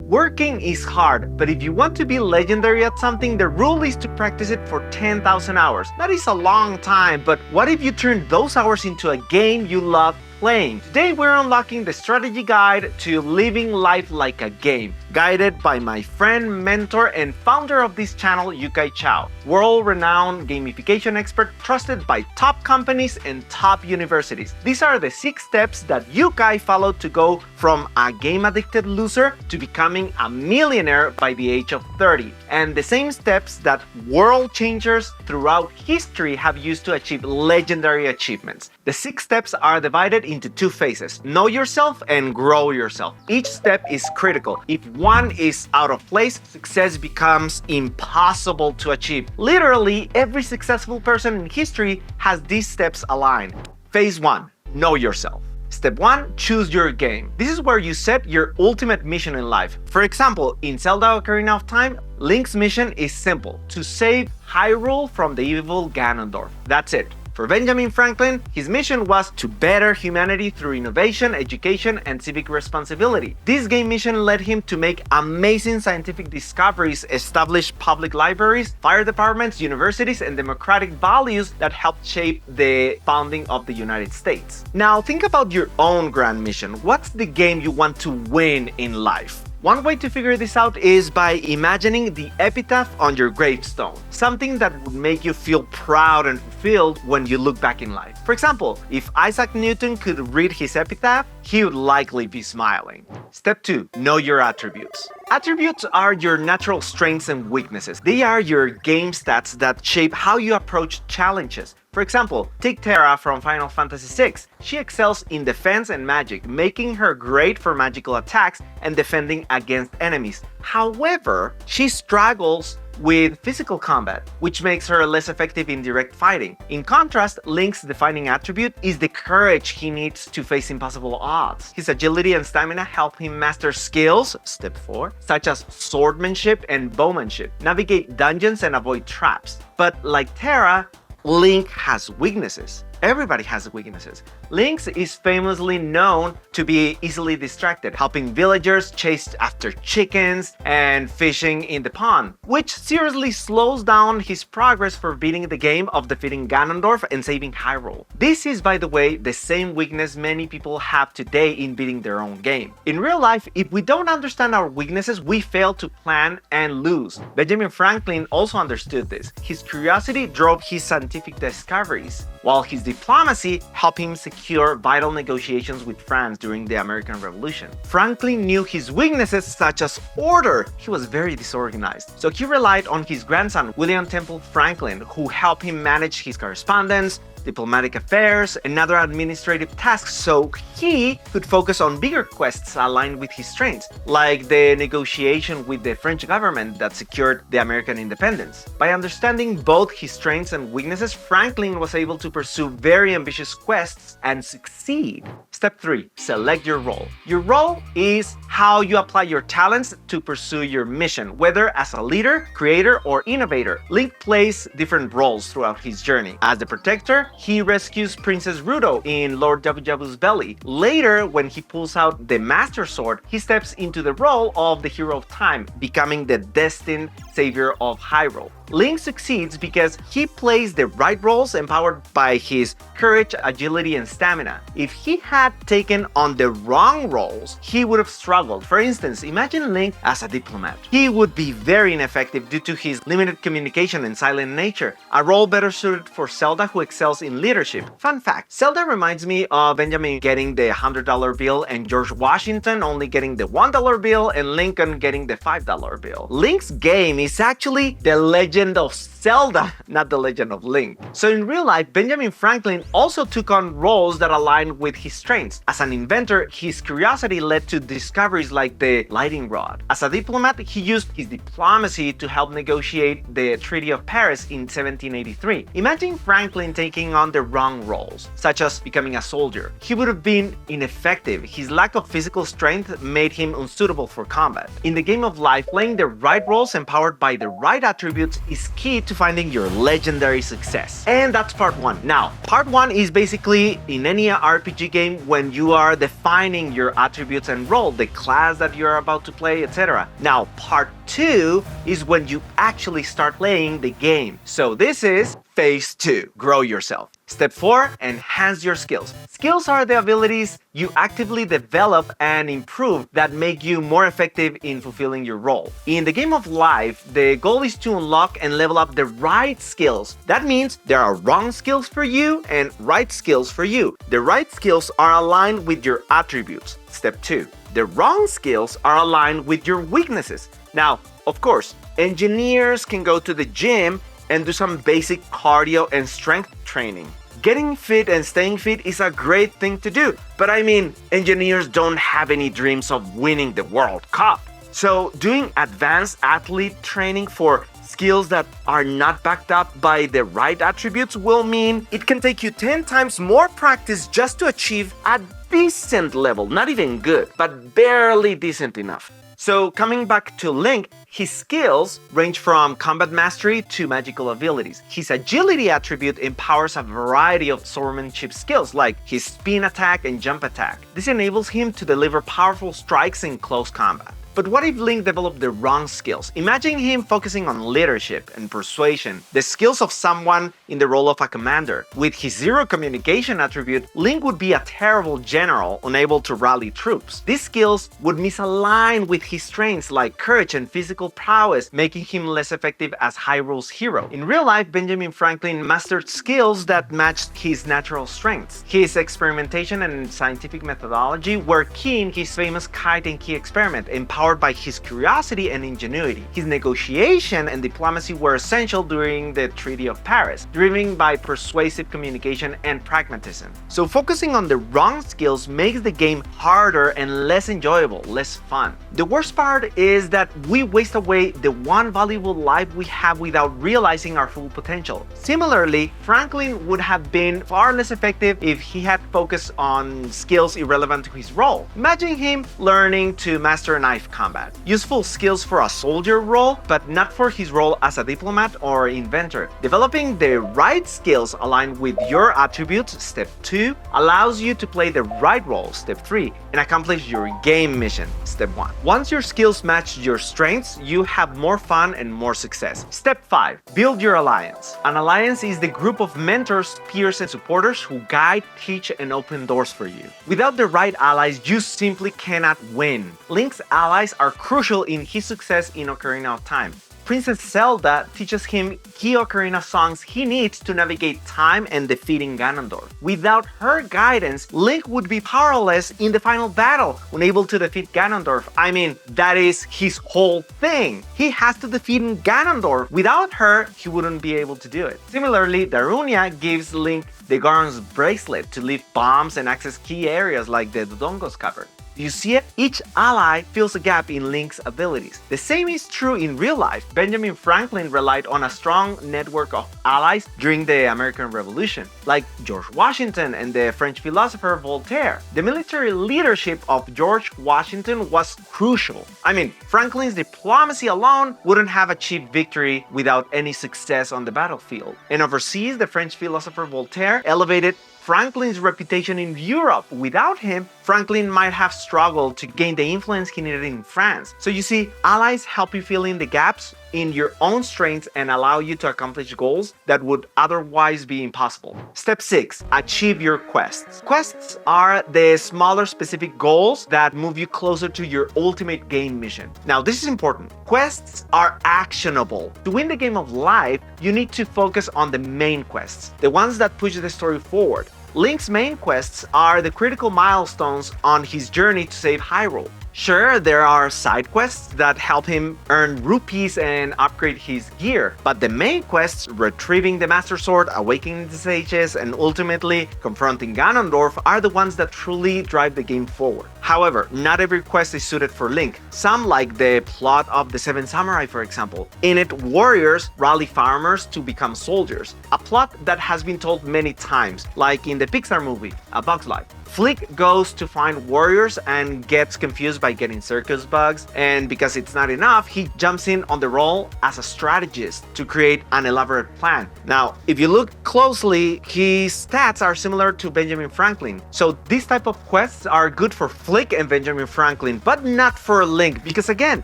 Working is hard, but if you want to be legendary at something, the rule is to practice it for 10,000 hours. That is a long time, but what if you turn those hours into a game you love playing? Today we're unlocking the strategy guide to living life like a game, guided by my friend, mentor, and founder of this channel, Yu-kai Chou, world-renowned gamification expert trusted by top companies and top universities. These are the 6 steps that Yu-kai followed to go from a game-addicted loser to becoming a millionaire by the age of 30, and the same steps that world changers throughout history have used to achieve legendary achievements. The 6 steps are divided into 2 phases: know yourself and grow yourself. Each step is critical. If one is out of place, success becomes impossible to achieve. Literally, every successful person in history has these steps aligned. Phase 1. Know yourself. Step 1. Choose your game. This is where you set your ultimate mission in life. For example, in Zelda Ocarina of Time, Link's mission is simple: to save Hyrule from the evil Ganondorf. That's it. For Benjamin Franklin, his mission was to better humanity through innovation, education, and civic responsibility. This game mission led him to make amazing scientific discoveries, establish public libraries, fire departments, universities, and democratic values that helped shape the founding of the United States. Now think about your own grand mission. What's the game you want to win in life? One way to figure this out is by imagining the epitaph on your gravestone, something that would make you feel proud and fulfilled when you look back in life. For example, if Isaac Newton could read his epitaph, he would likely be smiling. Step 2. Know your attributes. Attributes are your natural strengths and weaknesses. They are your game stats that shape how you approach challenges. For example, take Terra from Final Fantasy VI. She excels in defense and magic, making her great for magical attacks and defending against enemies. However, she struggles with physical combat, which makes her less effective in direct fighting. In contrast, Link's defining attribute is the courage he needs to face impossible odds. His agility and stamina help him master skills, step 4, such as swordsmanship and bowmanship, navigate dungeons and avoid traps. But like Terra, Link has weaknesses. Everybody has weaknesses. Link is famously known to be easily distracted, helping villagers chase after chickens and fishing in the pond, which seriously slows down his progress for beating the game of defeating Ganondorf and saving Hyrule. This is, by the way, the same weakness many people have today in beating their own game. In real life, if we don't understand our weaknesses, we fail to plan and lose. Benjamin Franklin also understood this. His curiosity drove his scientific discoveries, while his diplomacy helped him secure vital negotiations with France during the American Revolution. Franklin knew his weaknesses such as order. He was very disorganized, so he relied on his grandson, William Temple Franklin, who helped him manage his correspondence, diplomatic affairs, and other administrative tasks so he could focus on bigger quests aligned with his strengths, like the negotiation with the French government that secured the American independence. By understanding both his strengths and weaknesses, Franklin was able to pursue very ambitious quests and succeed. Step 3. Select your role. Your role is how you apply your talents to pursue your mission, whether as a leader, creator, or innovator. Link plays different roles throughout his journey. As the protector, he rescues Princess Ruto in Lord Jabu-Jabu's belly. Later, when he pulls out the Master Sword, he steps into the role of the hero of time, becoming the destined savior of Hyrule. Link succeeds because he plays the right roles empowered by his courage, agility, and stamina. If he had taken on the wrong roles, he would have struggled. For instance, imagine Link as a diplomat. He would be very ineffective due to his limited communication and silent nature, a role better suited for Zelda, who excels in leadership. Fun fact, Zelda reminds me of Benjamin getting the $100 bill and George Washington only getting the $1 bill and Lincoln getting the $5 bill. Link's game is actually the Legend of Zelda, not the Legend of Link. So in real life, Benjamin Franklin also took on roles that aligned with his strengths. As an inventor, his curiosity led to discoveries like the lighting rod. As a diplomat, he used his diplomacy to help negotiate the Treaty of Paris in 1783. Imagine Franklin taking on the wrong roles, such as becoming a soldier. He would have been ineffective. His lack of physical strength made him unsuitable for combat. In the game of life, playing the right roles empowered powered by the right attributes is key to finding your legendary success. And that's part 1. Now, part 1 is basically in any RPG game when you are defining your attributes and role, the class that you're about to play, etc. Now, part 2 is when you actually start playing the game. So this is phase 2, grow yourself. Step 4, enhance your skills. Skills are the abilities you actively develop and improve that make you more effective in fulfilling your role. In the game of life, the goal is to unlock and level up the right skills. That means there are wrong skills for you and right skills for you. The right skills are aligned with your attributes. Step 2, the wrong skills are aligned with your weaknesses. Now, of course, engineers can go to the gym and do some basic cardio and strength training. Getting fit and staying fit is a great thing to do, but I mean, engineers don't have any dreams of winning the World Cup. So doing advanced athlete training for skills that are not backed up by the right attributes will mean it can take you 10 times more practice just to achieve a decent level, not even good, but barely decent enough. So coming back to Link, his skills range from combat mastery to magical abilities. His agility attribute empowers a variety of swordsmanship skills like his spin attack and jump attack. This enables him to deliver powerful strikes in close combat. But what if Link developed the wrong skills? Imagine him focusing on leadership and persuasion, the skills of someone in the role of a commander. With his zero communication attribute, Link would be a terrible general, unable to rally troops. These skills would misalign with his strengths like courage and physical prowess, making him less effective as Hyrule's hero. In real life, Benjamin Franklin mastered skills that matched his natural strengths. His experimentation and scientific methodology were key in his famous kite and key experiment, empowered by his curiosity and ingenuity. His negotiation and diplomacy were essential during the Treaty of Paris, driven by persuasive communication and pragmatism. So focusing on the wrong skills makes the game harder and less enjoyable, less fun. The worst part is that we waste away the one valuable life we have without realizing our full potential. Similarly, Franklin would have been far less effective if he had focused on skills irrelevant to his role. Imagine him learning to master knife combat. Useful skills for a soldier role, but not for his role as a diplomat or inventor. Developing the right skills aligned with your attributes, step 2, allows you to play the right role, step 3, and accomplish your game mission, step 1. Once your skills match your strengths, you have more fun and more success. Step 5, build your alliance. An alliance is the group of mentors, peers, and supporters who guide, teach, and open doors for you. Without the right allies, you simply cannot win. Link's allies are crucial in his success in Ocarina of Time. Princess Zelda teaches him key Ocarina songs he needs to navigate time and defeating Ganondorf. Without her guidance, Link would be powerless in the final battle, unable to defeat Ganondorf. I mean, that is his whole thing. He has to defeat Ganondorf. Without her, he wouldn't be able to do it. Similarly, Darunia gives Link the Goron's bracelet to lift bombs and access key areas like the Dodongo's cavern. You see it? Each ally fills a gap in Link's abilities. The same is true in real life. Benjamin Franklin relied on a strong network of allies during the American Revolution, like George Washington and the French philosopher Voltaire. The military leadership of George Washington was crucial. I mean, Franklin's diplomacy alone wouldn't have achieved victory without any success on the battlefield. And overseas, the French philosopher Voltaire elevated Franklin's reputation in Europe. Without him, Franklin might have struggled to gain the influence he needed in France. So you see, allies help you fill in the gaps in your own strengths and allow you to accomplish goals that would otherwise be impossible. Step 6, achieve your quests. Quests are the smaller specific goals that move you closer to your ultimate game mission. Now, this is important. Quests are actionable. To win the game of life, you need to focus on the main quests, the ones that push the story forward. Link's main quests are the critical milestones on his journey to save Hyrule. Sure, there are side quests that help him earn rupees and upgrade his gear, but the main quests, retrieving the Master Sword, awakening the sages, and ultimately confronting Ganondorf, are the ones that truly drive the game forward. However, not every quest is suited for Link. Some, like the plot of the Seven Samurai for example. In it, warriors rally farmers to become soldiers, a plot that has been told many times, like in the Pixar movie, A Bug's Life. Flick goes to find warriors and gets confused by getting circus bugs, and because it's not enough, he jumps in on the role as a strategist to create an elaborate plan. Now, if you look closely, his stats are similar to Benjamin Franklin. So these type of quests are good for Flick and Benjamin Franklin, but not for Link, because again,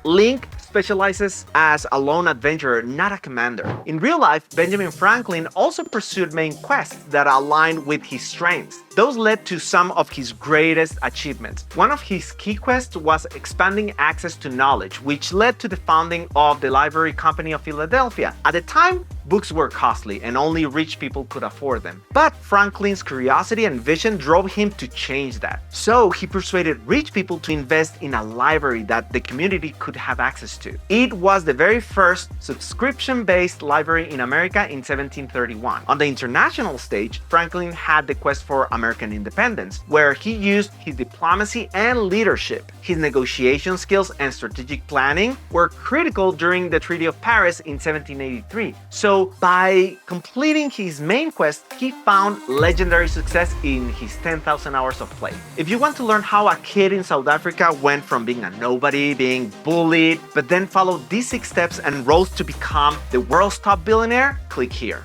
Link specializes as a lone adventurer, not a commander. In real life, Benjamin Franklin also pursued main quests that aligned with his strengths. Those led to some of his greatest achievements. One of his key quests was expanding access to knowledge, which led to the founding of the Library Company of Philadelphia. At the time, books were costly and only rich people could afford them. But Franklin's curiosity and vision drove him to change that. So he persuaded rich people to invest in a library that the community could have access to. It was the very first subscription-based library in America in 1731. On the international stage, Franklin had the quest for American independence, where he used his diplomacy and leadership. His negotiation skills and strategic planning were critical during the Treaty of Paris in 1783. So by completing his main quest, he found legendary success in his 10,000 hours of play. If you want to learn how a kid in South Africa went from being a nobody, being bullied, but then followed these 6 steps and rose to become the world's top billionaire, click here.